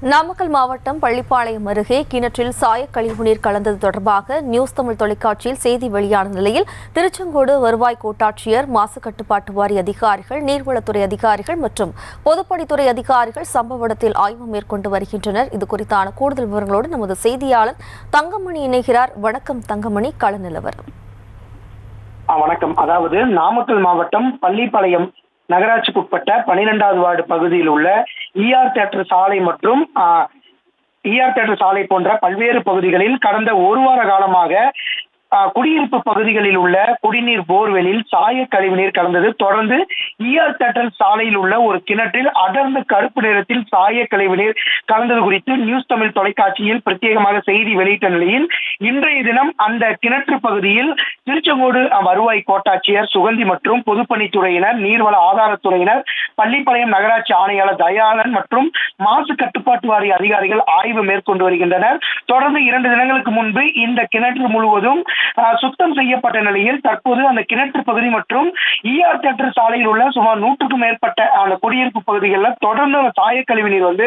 நாமக்கல் மாவட்டம் பள்ளிப்பாளையம் அருகே கிணற்றில் சாயக் கழிவுநீர் கலந்தது தொடர்பாக நியூஸ் தமிழ் தொலைக்காட்சியில் செய்தி வெளியான நிலையில் திருச்செங்கோடு வருவாய் கோட்டாட்சியர், மாசு கட்டுப்பாட்டு வாரிய அதிகாரிகள், நீர்வளத்துறை அதிகாரிகள் மற்றும் பொதுப்பணித்துறை அதிகாரிகள் சம்பவ இடத்தில் ஆய்வு மேற்கொண்டு வருகின்றனர். இது குறித்தான கூடுதல் விவரங்களோடு நமது செய்தியாளர் தங்கமணி இணைகிறார். வணக்கம் தங்கமணி, கள நிலவரம். வணக்கம். அதாவது நாமக்கல் மாவட்டம் பள்ளிப்பாளையம் நகராட்சிக்குட்பட்ட 12வது வார்டு பகுதியில் உள்ள ஈஆர் தியேட்டர் சாலை மற்றும் ஈஆர் தியேட்டர் சாலை போன்ற பல்வேறு பகுதிகளில் கடந்த ஒரு வார காலமாக குடியிருப்பு பகுதிகளில் உள்ள குடிநீர் போர்வெளில் சாய கழிவுநீர் கலந்தது. தொடர்ந்து ஈஆர் தியேட்டர் சாலையில் உள்ள ஒரு கிணற்றில் அடர்ந்த கருப்பு நிறத்தில் சாய கழிவுநீர் கலந்தது குறித்து நியூஸ் தமிழ் தொலைக்காட்சியில் பிரத்யேகமாக செய்தி வெளியிட்ட நிலையில் இன்றைய தினம் அந்த கிணற்று பகுதியில் திருச்செங்கோடு வருவாய் கோட்டாட்சியர் சுகந்தி மற்றும் பொதுப்பணித்துறையினர், நீர்வள ஆதாரத்துறையினர், பள்ளிப்பாளையம் நகராட்சி ஆணையாளர் தயாளன் மற்றும் மாசு கட்டுப்பாட்டு வாரிய அதிகாரிகள் ஆய்வு மேற்கொண்டு வருகின்றனர். தொடர்ந்து 2 தினங்களுக்கு முன்பு இந்த கிணற்று முழுவதும் சுத்தம் செய்யப்பட்ட நிலையில் தற்போது அந்த கிணற்று பகுதி மற்றும் ஈஆர் தியேட்டர் சாலையில் உள்ள சுமார் 100க்கும் மேற்பட்ட அந்த குடியிருப்பு பகுதிகளில் தொடர்ந்து சாய கழிவு நீர்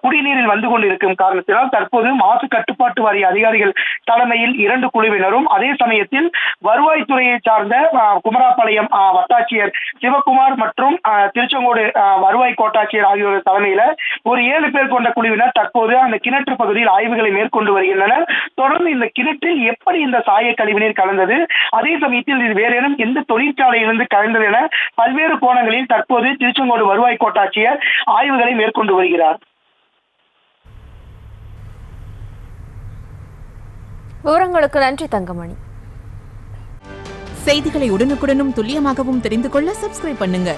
குடிநீரில் வந்து கொண்டிருக்கும் காரணத்தினால் தற்போது மாசு கட்டுப்பாட்டு வாரிய அதிகாரிகள் தலைமையில் 2 குழுவினரும், அதே சமயத்தில் வருவாய்த்துறையை சார்ந்த குமராபாளையம் வட்டாட்சியர் சிவகுமார் மற்றும் திருச்செங்கோடு வருவாய் கோட்டாட்சியர் ஆகியோர் தலைமையில ஒரு 7 பேர் கொண்ட குழுவினர் தற்போது அந்த கிணற்று பகுதியில் ஆய்வுகளை மேற்கொண்டு வருகின்றனர். தொடர்ந்து இந்த கிணற்றில் எப்படி இந்த சாய கழிவுநீர் கலந்தது, அதே சமயத்தில் இது வேறேனும் எந்த தொழிற்சாலையிலிருந்து கலந்தது என பல்வேறு கோணங்களில் தற்போது திருச்செங்கோடு வருவாய் கோட்டாட்சியர் ஆய்வுகளை மேற்கொண்டு வருகிறார். விவரங்களுக்கு நன்றி தங்கமணி. செய்திகளை உடனுக்குடனும் துல்லியமாகவும் தெரிந்து கொள்ள சப்ஸ்கிரைப் பண்ணுங்க.